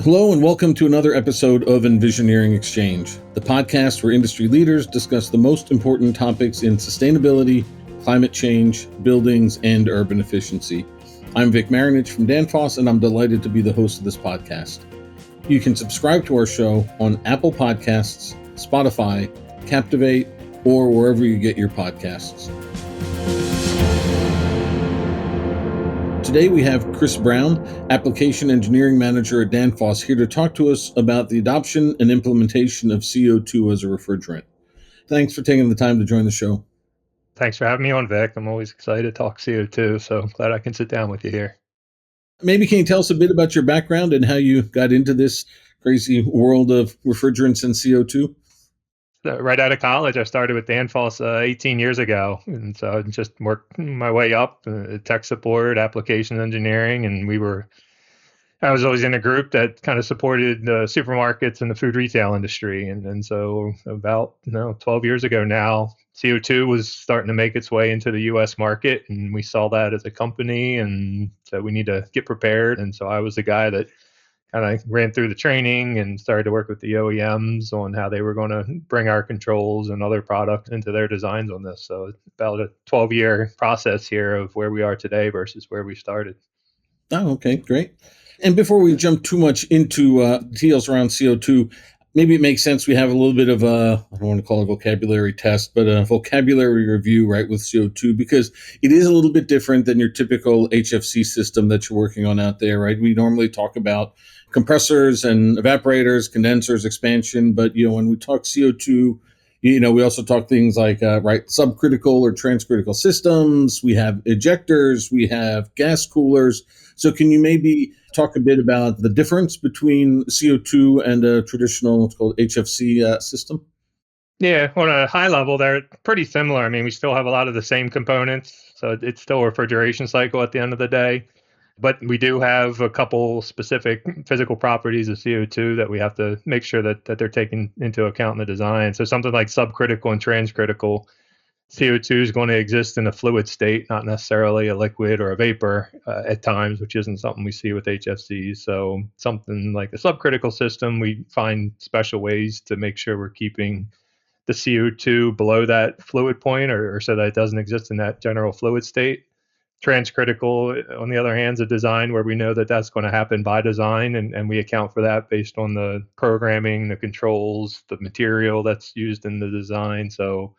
Hello and welcome to another episode of EnVisioneering Exchange, the podcast where industry leaders discuss the most important topics in sustainability, climate change, buildings, and urban efficiency. I'm Vic Marinich from Danfoss, and I'm delighted to be the host of this podcast. You can subscribe to our show on Apple Podcasts, Spotify, Captivate, or wherever you get your podcasts. Today we have Chris Brown, Application Engineering Manager at Danfoss, here to talk to us about the adoption and implementation of CO2 as a refrigerant. Thanks for taking the time to join the show. Thanks for having me on, Vic. I'm always excited to talk CO2, so I'm glad I can sit down with you here. Maybe can you tell us a bit about your background and how you got into this crazy world of refrigerants and CO2? Right out of college, I started with Danfoss 18 years ago. And so I just worked my way up, tech support, application engineering. And I was always in a group that kind of supported the supermarkets and the food retail industry. And so about 12 years ago now, CO2 was starting to make its way into the US market. And we saw that as a company and said we need to get prepared. And so I was the guy that kind of ran through the training and started to work with the OEMs on how they were going to bring our controls and other products into their designs on this. So it's about a 12-year process here of where we are today versus where we started. Oh, okay, great. And before we jump too much into details around CO2, maybe it makes sense we have a little bit of I don't want to call it a vocabulary test, but a vocabulary review, right, with CO2, because it is a little bit different than your typical HFC system that you're working on out there, right? We normally talk about compressors and evaporators, condensers, expansion, but, when we talk CO2, we also talk things like, subcritical or transcritical systems. We have ejectors, we have gas coolers. So can you maybe talk a bit about the difference between CO2 and a traditional, what's called HFC system? Yeah, on a high level, they're pretty similar. I mean, we still have a lot of the same components. So it's still a refrigeration cycle at the end of the day. But we do have a couple specific physical properties of CO2 that we have to make sure that they're taken into account in the design. So something like subcritical and transcritical, CO2 is going to exist in a fluid state, not necessarily a liquid or a vapor at times, which isn't something we see with HFCs. So something like a subcritical system, we find special ways to make sure we're keeping the CO2 below that fluid point or so that it doesn't exist in that general fluid state. Transcritical, on the other hand, is a design where we know that that's going to happen by design, and we account for that based on the programming, the controls, the material that's used in the design. So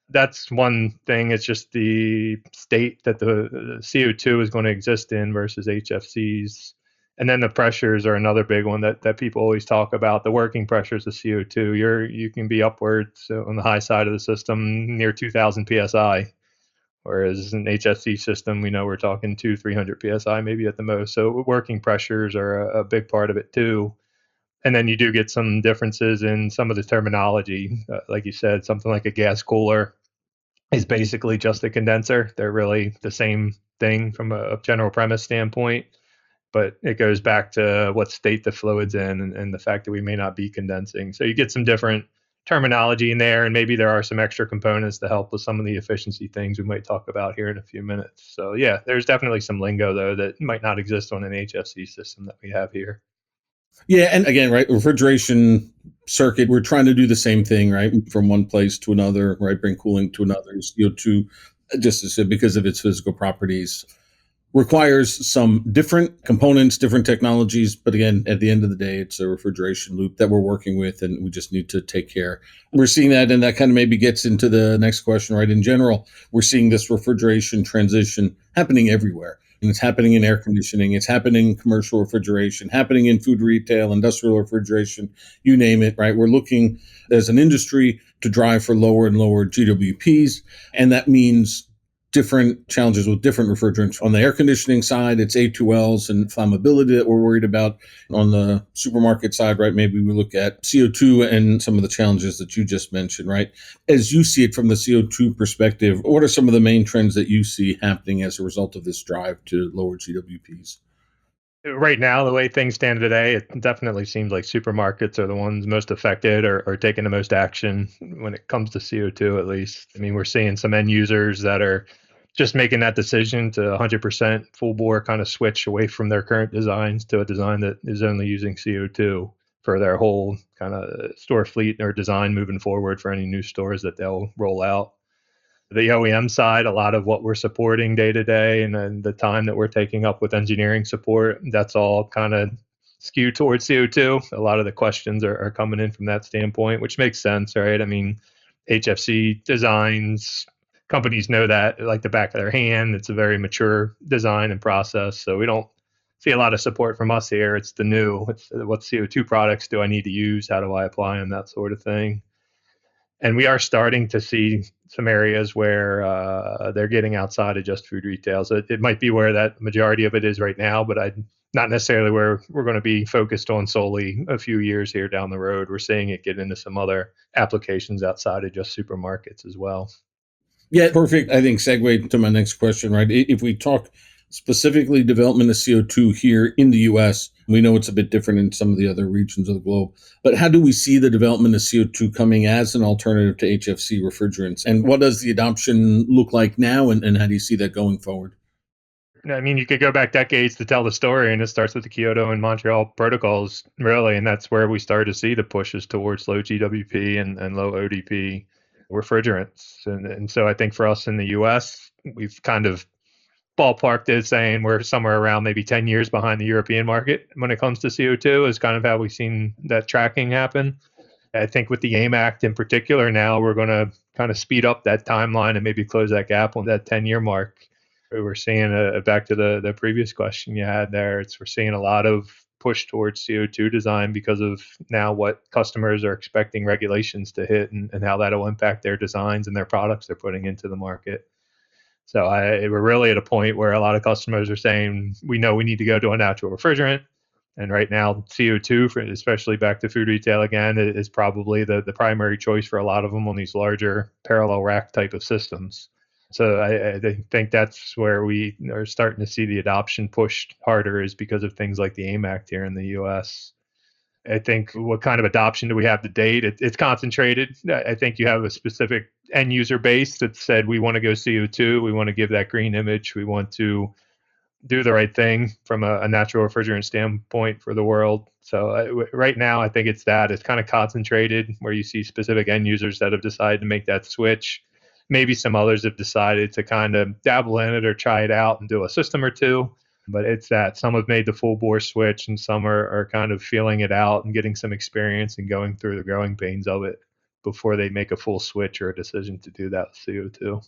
that's one thing. It's just the state that the CO2 is going to exist in versus HFCs. And then the pressures are another big one that people always talk about, the working pressures of CO2. You can be upwards on the high side of the system near 2,000 PSI. Whereas an HFC system, we know we're talking 200-300 PSI maybe at the most. So working pressures are a big part of it too. And then you do get some differences in some of the terminology. Like you said, something like a gas cooler is basically just a condenser. They're really the same thing from a general premise standpoint. But it goes back to what state the fluid's in and the fact that we may not be condensing. So you get some different terminology in there, and maybe there are some extra components to help with some of the efficiency things we might talk about here in a few minutes. So yeah, there's definitely some lingo though that might not exist on an HFC system that we have here. Yeah, and again, right, refrigeration circuit, we're trying to do the same thing, right, from one place to another, right, bring cooling to another. CO2, just as because of its physical properties, requires some different components, different technologies. But again, at the end of the day, it's a refrigeration loop that we're working with, and we just need to take care. We're seeing that, and that kind of maybe gets into the next question, right? In general, we're seeing this refrigeration transition happening everywhere. And it's happening in air conditioning. It's happening in commercial refrigeration, happening in food retail, industrial refrigeration, you name it, right? We're looking as an industry to drive for lower and lower GWPs. And that means different challenges with different refrigerants. On the air conditioning side, it's A2Ls and flammability that we're worried about. On the supermarket side, right, maybe we look at CO2 and some of the challenges that you just mentioned, right? As you see it from the CO2 perspective, what are some of the main trends that you see happening as a result of this drive to lower GWPs? Right now, the way things stand today, it definitely seems like supermarkets are the ones most affected or taking the most action when it comes to CO2, at least. I mean, we're seeing some end users that are just making that decision to 100% full bore kind of switch away from their current designs to a design that is only using CO2 for their whole kind of store fleet or design moving forward for any new stores that they'll roll out. The OEM side, a lot of what we're supporting day to day and then the time that we're taking up with engineering support, that's all kind of skewed towards CO2. A lot of the questions are coming in from that standpoint, which makes sense, right? I mean, HFC designs, companies know that like the back of their hand. It's a very mature design and process. So we don't see a lot of support from us here. It's the new, it's what CO2 products do I need to use? How do I apply them? That sort of thing. And we are starting to see some areas where they're getting outside of just food retail. So it might be where that majority of it is right now, but not necessarily where we're going to be focused on solely a few years here down the road. We're seeing it get into some other applications outside of just supermarkets as well. Yeah, perfect. I think segue to my next question, right? If we talk specifically development of CO2 here in the US, we know it's a bit different in some of the other regions of the globe. But how do we see the development of CO2 coming as an alternative to HFC refrigerants? And what does the adoption look like now? And how do you see that going forward? I mean, you could go back decades to tell the story, and it starts with the Kyoto and Montreal protocols, really. And that's where we started to see the pushes towards low GWP and low ODP refrigerants. And so I think for us in the US, we've kind of ballparked it saying we're somewhere around maybe 10 years behind the European market when it comes to CO2, is kind of how we've seen that tracking happen. I think with the AIM Act in particular, now we're going to kind of speed up that timeline and maybe close that gap on that 10-year mark. We're seeing, back to the previous question you had there, we're seeing a lot of push towards CO2 design because of now what customers are expecting regulations to hit and how that'll impact their designs and their products they're putting into the market. So we're really at a point where a lot of customers are saying, we know we need to go to a natural refrigerant. And right now, CO2, especially back to food retail again, is probably the primary choice for a lot of them on these larger parallel rack type of systems. So I think that's where we are starting to see the adoption pushed harder, is because of things like the AIM Act here in the US. I think what kind of adoption do we have to date? It's concentrated. I think you have a specific end user base that said, we want to go CO2. We want to give that green image. We want to do the right thing from a natural refrigerant standpoint for the world. So right now, I think it's kind of concentrated where you see specific end users that have decided to make that switch. Maybe some others have decided to kind of dabble in it or try it out and do a system or two. But it's that some have made the full bore switch and some are kind of feeling it out and getting some experience and going through the growing pains of it before they make a full switch or a decision to do that with CO2.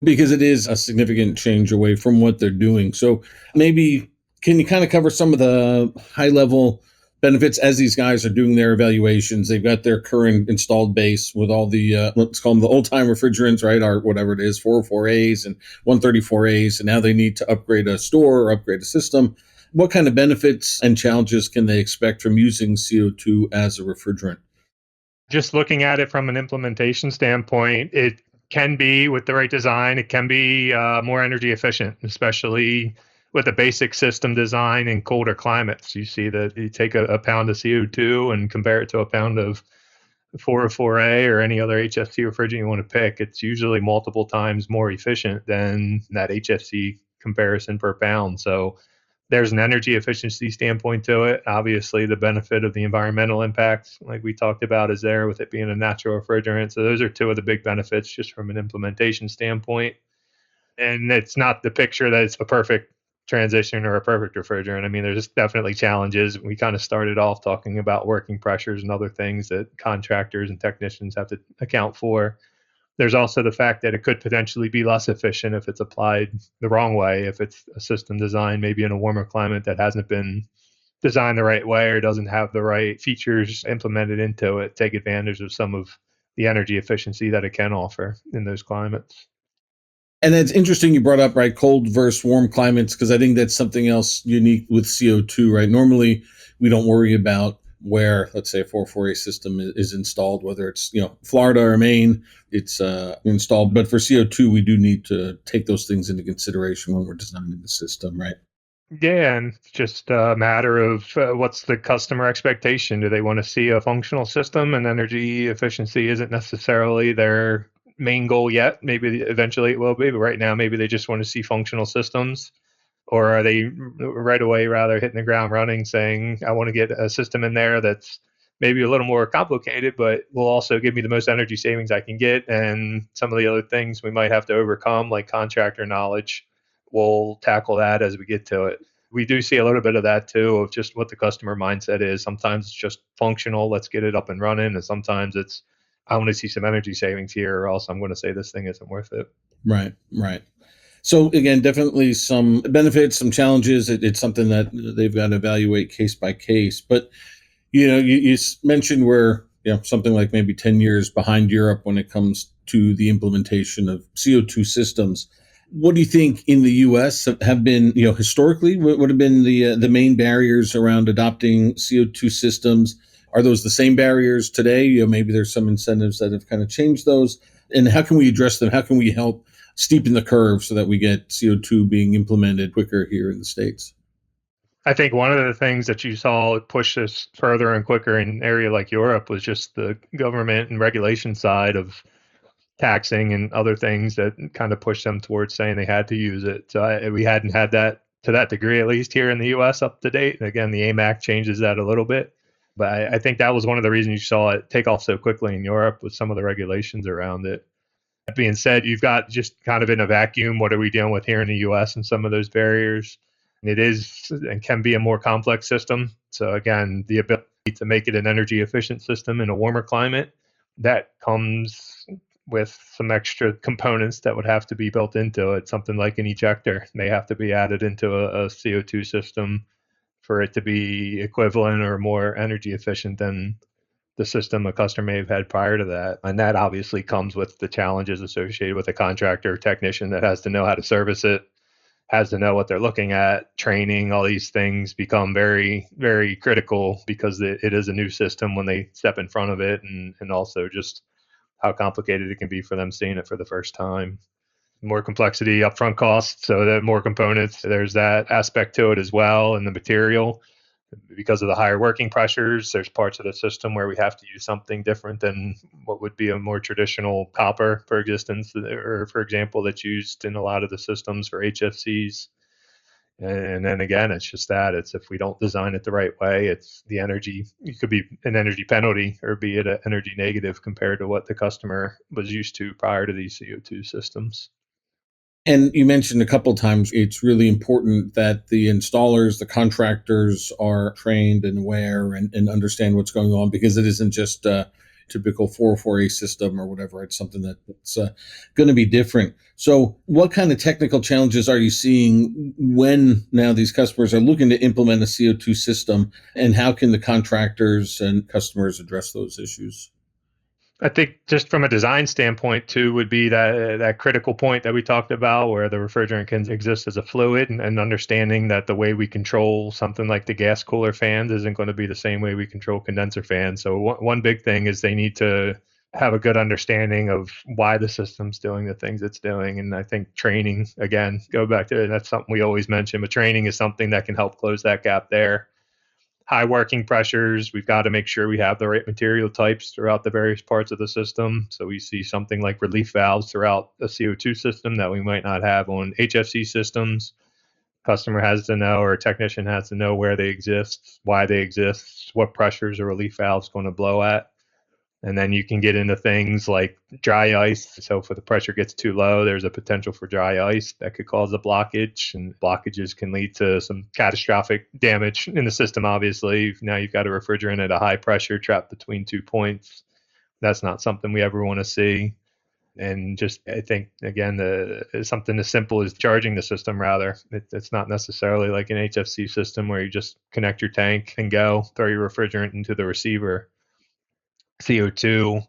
Because it is a significant change away from what they're doing. So maybe can you kind of cover some of the high level benefits as these guys are doing their evaluations? They've got their current installed base with all the, let's call them the old time refrigerants, right? Or whatever it is, 404As and 134As. And now they need to upgrade a store or upgrade a system. What kind of benefits and challenges can they expect from using CO2 as a refrigerant? Just looking at it from an implementation standpoint, it can be, with the right design, it can be more energy efficient, especially with a basic system design in colder climates. You see that you take a pound of CO2 and compare it to a pound of 404A or any other HFC refrigerant you want to pick. It's usually multiple times more efficient than that HFC comparison per pound. So there's an energy efficiency standpoint to it. Obviously, the benefit of the environmental impacts, like we talked about, is there with it being a natural refrigerant. So those are two of the big benefits just from an implementation standpoint. And it's not the picture that it's a perfect transition or a perfect refrigerant. I mean, there's definitely challenges. We kind of started off talking about working pressures and other things that contractors and technicians have to account for. There's also the fact that it could potentially be less efficient if it's applied the wrong way, if it's a system design maybe in a warmer climate that hasn't been designed the right way or doesn't have the right features implemented into it, take advantage of some of the energy efficiency that it can offer in those climates. And it's interesting you brought up, right, cold versus warm climates, because I think that's something else unique with CO2, right? Normally, we don't worry about where, let's say, a 404A system is installed, whether it's, Florida or Maine, it's installed. But for CO2, we do need to take those things into consideration when we're designing the system, right? Yeah, and it's just a matter of what's the customer expectation? Do they want to see a functional system, and energy efficiency isn't necessarily their main goal yet. Maybe eventually it will be, but right now maybe they just want to see functional systems. Or are they right away rather hitting the ground running, saying, I want to get a system in there that's maybe a little more complicated, but will also give me the most energy savings I can get. And some of the other things we might have to overcome, like contractor knowledge, we'll tackle that as we get to it. We do see a little bit of that too, of just what the customer mindset is. Sometimes it's just functional, let's get it up and running. And sometimes it's, I want to see some energy savings here, or else I'm going to say this thing isn't worth it. Right, right. So again, definitely some benefits, some challenges. It's something that they've got to evaluate case by case. But you mentioned we're something like maybe 10 years behind Europe when it comes to the implementation of CO2 systems. What do you think in the U.S. have been, historically, what would have been the main barriers around adopting CO2 systems? Are those the same barriers today? Maybe there's some incentives that have kind of changed those. And how can we address them? How can we help steepen the curve so that we get CO2 being implemented quicker here in the States? I think one of the things that you saw push this further and quicker in an area like Europe was just the government and regulation side of taxing and other things that kind of pushed them towards saying they had to use it. So we hadn't had that to that degree, at least here in the U.S. up to date. And again, the AIM Act changes that a little bit. But I think that was one of the reasons you saw it take off so quickly in Europe with some of the regulations around it. That being said, you've got just kind of in a vacuum, what are we dealing with here in the US and some of those barriers? And it is and can be a more complex system. So, again, the ability to make it an energy efficient system in a warmer climate, that comes with some extra components that would have to be built into it. Something like an ejector may have to be added into a CO2 system for it to be equivalent or more energy efficient than the system a customer may have had prior to that. And that obviously comes with the challenges associated with a contractor technician that has to know how to service it, has to know what they're looking at, training, all these things become very, very critical because it is a new system when they step in front of it, and also just how complicated it can be for them seeing it for the first time. More complexity, upfront costs, so that more components, there's that aspect to it as well, and the material because of the higher working pressures, there's parts of the system where we have to use something different than what would be a more traditional copper, for existence, or for example, that's used in a lot of the systems for HFCs. And then again, it's just that it's if we don't design it the right way, it's the energy. It could be an energy penalty, or be it an energy negative compared to what the customer was used to prior to these CO2 systems. And you mentioned a couple of times it's really important that the installers, the contractors are trained and aware and understand what's going on, because it isn't just a typical 404A system or whatever. It's something that's going to be different. So, what kind of technical challenges are you seeing when now these customers are looking to implement a CO2 system, and how can the contractors and customers address those issues? I think just from a design standpoint too would be that critical point that we talked about, where the refrigerant can exist as a fluid, and understanding that the way we control something like the gas cooler fans isn't going to be the same way we control condenser fans. So one big thing is they need to have a good understanding of why the system's doing the things it's doing. And I think training, again, go back to it, that's something we always mention, but training is something that can help close that gap there. High working pressures, we've got to make sure we have the right material types throughout the various parts of the system. So we see something like relief valves throughout a CO2 system that we might not have on HFC systems. Customer has to know, or a technician has to know, where they exist, why they exist, what pressures a relief valve is going to blow at. And then you can get into things like dry ice. So if the pressure gets too low, there's a potential for dry ice that could cause a blockage, and blockages can lead to some catastrophic damage in the system. Obviously, now you've got a refrigerant at a high pressure trapped between 2 points. That's not something we ever want to see. And just, I think, again, something as simple as charging the system, rather. It's not necessarily like an HFC system where you just connect your tank and go, throw your refrigerant into the receiver. CO2,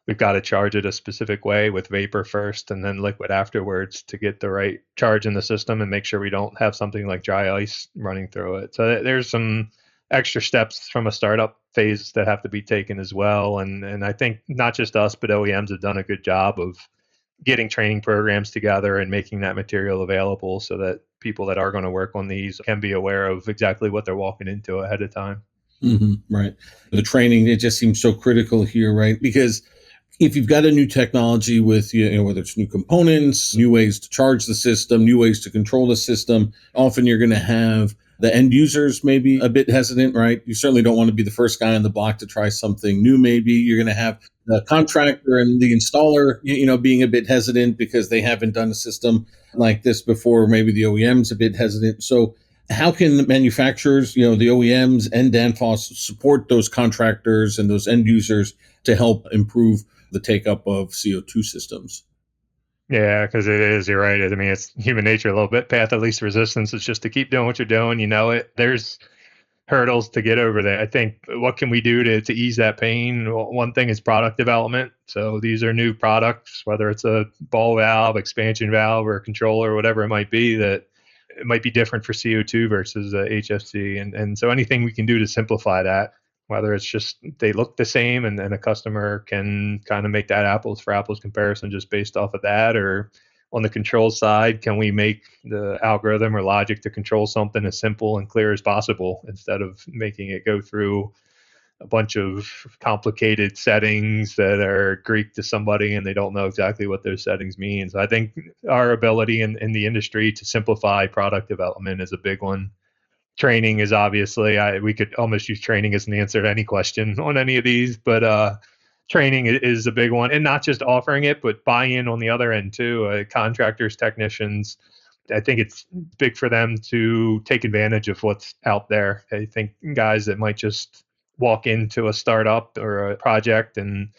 we've got to charge it a specific way with vapor first and then liquid afterwards to get the right charge in the system and make sure we don't have something like dry ice running through it. So there's some extra steps from a startup phase that have to be taken as well. And I think not just us, but OEMs have done a good job of getting training programs together and making that material available so that people that are going to work on these can be aware of exactly what they're walking into ahead of time. Right. The training, it just seems so critical here, right? Because if you've got a new technology with, whether it's new components, new ways to charge the system, new ways to control the system, often you're going to have the end users maybe a bit hesitant, right? You certainly don't want to be the first guy on the block to try something new. Maybe you're going to have the contractor and the installer, being a bit hesitant because they haven't done a system like this before. Maybe the OEM's a bit hesitant. So how can the manufacturers, the OEMs and Danfoss support those contractors and those end users to help improve the take up of CO2 systems? Yeah, because it is. You're right. I mean, it's human nature a little bit. Path of least resistance is just to keep doing what you're doing. You know it. There's hurdles to get over there. I think what can we do to ease that pain? Well, one thing is product development. So these are new products, whether it's a ball valve, expansion valve, or a controller, or whatever it might be, that it might be different for CO2 versus HFC. And so anything we can do to simplify that, whether it's just they look the same and a customer can kind of make that apples for apples comparison just based off of that, or on the control side, can we make the algorithm or logic to control something as simple and clear as possible instead of making it go through a bunch of complicated settings that are Greek to somebody and they don't know exactly what those settings mean. So I think our ability in the industry to simplify product development is a big one. Training is obviously, we could almost use training as an answer to any question on any of these, but training is a big one, and not just offering it, but buy-in on the other end too. Contractors, technicians, I think it's big for them to take advantage of what's out there. I think guys that might just walk into a startup or a project and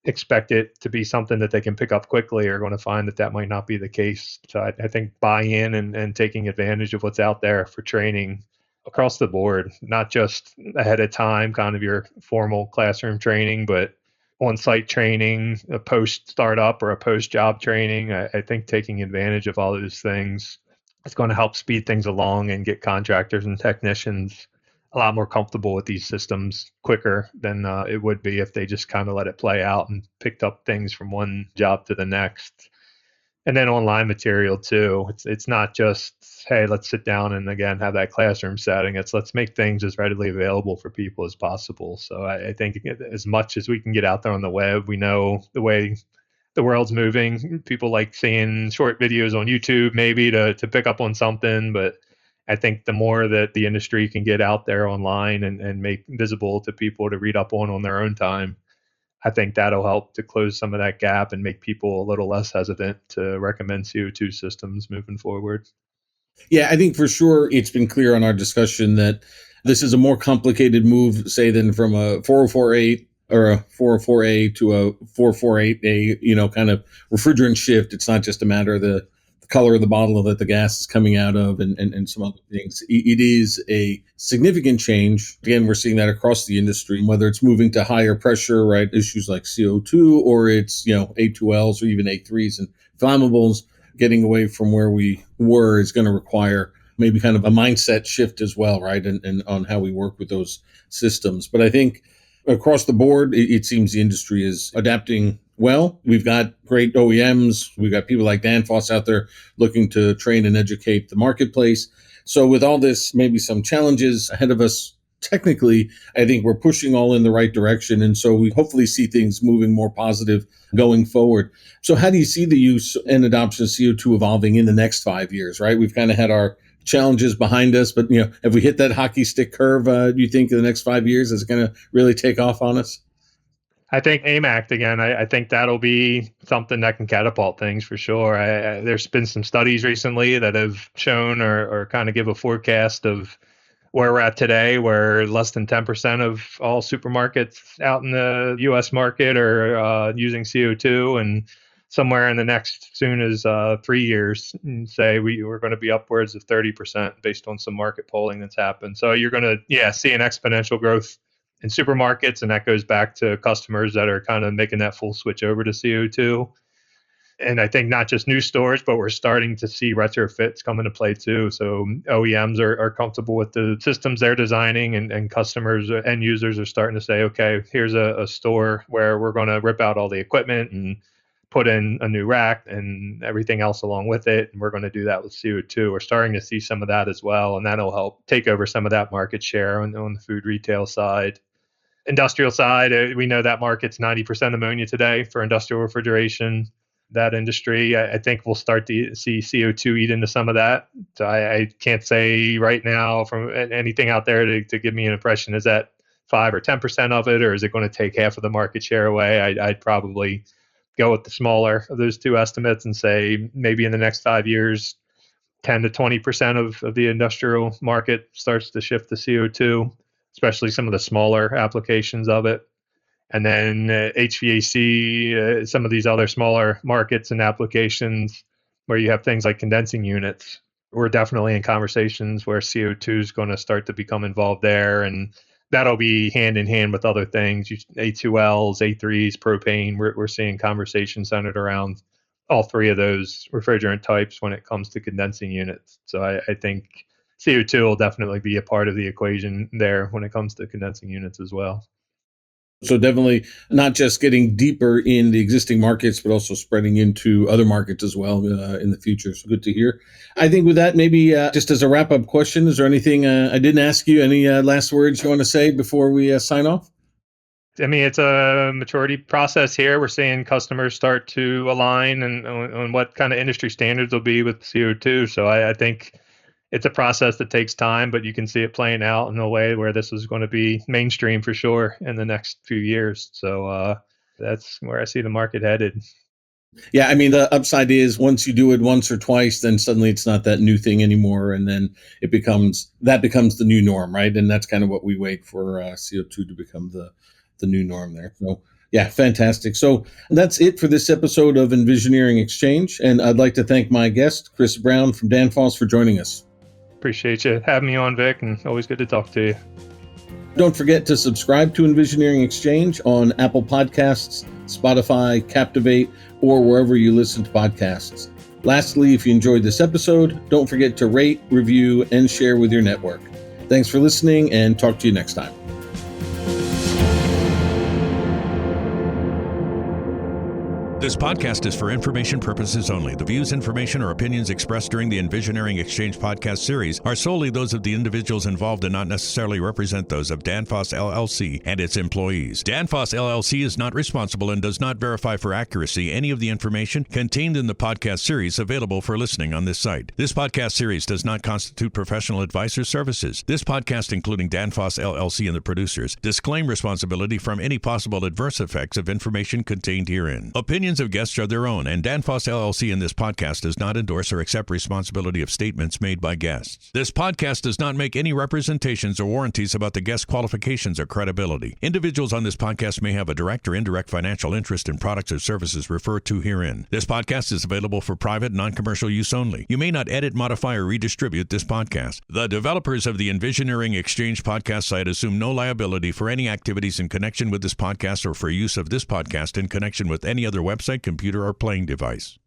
expect it to be something that they can pick up quickly are going to find that that might not be the case. So I think buy-in and taking advantage of what's out there for training across the board, not just ahead of time, kind of your formal classroom training, but on-site training, a post-startup or a post-job training. I think taking advantage of all those things is going to help speed things along and get contractors and technicians a lot more comfortable with these systems quicker than it would be if they just kind of let it play out and picked up things from one job to the next. And then online material too. It's not just, hey, let's sit down and again have that classroom setting. It's let's make things as readily available for people as possible. So I think as much as we can get out there on the web, we know the way the world's moving. People like seeing short videos on YouTube maybe to pick up on something, but I think the more that the industry can get out there online and make visible to people to read up on their own time, I think that'll help to close some of that gap and make people a little less hesitant to recommend CO2 systems moving forward. Yeah, I think for sure it's been clear on our discussion that this is a more complicated move, say, than from a 4048 or a 404A to a 448A, kind of refrigerant shift. It's not just a matter of the color of the bottle that the gas is coming out of and some other things. It is a significant change. Again, we're seeing that across the industry, whether it's moving to higher pressure, right? Issues like CO2, or it's, A2Ls or even A3s and flammables. Getting away from where we were is going to require maybe kind of a mindset shift as well, right? And on how we work with those systems. But I think across the board, it seems the industry is adapting well. We've got great OEMs. We've got people like Danfoss out there looking to train and educate the marketplace. So with all this, maybe some challenges ahead of us technically, I think we're pushing all in the right direction. And so we hopefully see things moving more positive going forward. So how do you see the use and adoption of CO2 evolving in the next 5 years, right? We've kind of had our challenges behind us, but have we hit that hockey stick curve? Do you think in the next 5 years is going to really take off on us? I think AMAC again. I think that'll be something that can catapult things for sure. There's been some studies recently that have shown or kind of give a forecast of where we're at today, where less than 10% of all supermarkets out in the U.S. market are using CO2, and somewhere in the next soon as 3 years, say we're going to be upwards of 30% based on some market polling that's happened. So you're going to see an exponential growth in supermarkets, and that goes back to customers that are kind of making that full switch over to CO2. And I think not just new stores, but we're starting to see retrofits come into play too. So OEMs are comfortable with the systems they're designing, and customers, end users are starting to say, okay, here's a store where we're going to rip out all the equipment and put in a new rack and everything else along with it. And we're going to do that with CO2. We're starting to see some of that as well. And that'll help take over some of that market share on the food retail side. Industrial side, we know that market's 90% ammonia today for industrial refrigeration. That industry, I think we'll start to see CO2 eat into some of that. So I can't say right now from anything out there to give me an impression, is that 5 or 10% of it, or is it going to take half of the market share away? I'd probably go with the smaller of those two estimates and say maybe in the next 5 years, 10 to 20% of the industrial market starts to shift to CO2, especially some of the smaller applications of it. And then HVAC, some of these other smaller markets and applications where you have things like condensing units. We're definitely in conversations where CO2 is going to start to become involved there. And that'll be hand in hand with other things, A2Ls, A3s, propane. We're seeing conversations centered around all three of those refrigerant types when it comes to condensing units. So I think CO2 will definitely be a part of the equation there when it comes to condensing units as well. So definitely not just getting deeper in the existing markets, but also spreading into other markets as well in the future. So good to hear. I think with that, maybe just as a wrap-up question, is there anything I didn't ask you? Any last words you want to say before we sign off? I mean, it's a maturity process here. We're seeing customers start to align and on what kind of industry standards will be with CO2. So I think it's a process that takes time, but you can see it playing out in a way where this is going to be mainstream for sure in the next few years. So that's where I see the market headed. Yeah, I mean, the upside is once you do it once or twice, then suddenly it's not that new thing anymore. And then becomes the new norm, right? And that's kind of what we wait for CO2 to become the new norm there. So yeah, fantastic. So that's it for this episode of EnVisioneering Exchange. And I'd like to thank my guest, Chris Brown from Danfoss, for joining us. Appreciate you having me on, Vic, and always good to talk to you. Don't forget to subscribe to EnVisioneering Exchange on Apple Podcasts, Spotify, Captivate, or wherever you listen to podcasts. Lastly, if you enjoyed this episode, don't forget to rate, review, and share with your network. Thanks for listening, and talk to you next time. This podcast is for information purposes only. The views, information, or opinions expressed during the EnVisioneering Exchange podcast series are solely those of the individuals involved and not necessarily represent those of Danfoss LLC and its employees. Danfoss LLC is not responsible and does not verify for accuracy any of the information contained in the podcast series available for listening on this site. This podcast series does not constitute professional advice or services. This podcast, including Danfoss LLC and the producers, disclaim responsibility from any possible adverse effects of information contained herein. Opinions of guests are their own, and Danfoss LLC in this podcast does not endorse or accept responsibility of statements made by guests. This podcast does not make any representations or warranties about the guest qualifications or credibility. Individuals on this podcast may have a direct or indirect financial interest in products or services referred to herein. This podcast is available for private, non-commercial use only. You may not edit, modify, or redistribute this podcast. The developers of the EnVisioneering Exchange podcast site assume no liability for any activities in connection with this podcast or for use of this podcast in connection with any other website, computer, or playing device.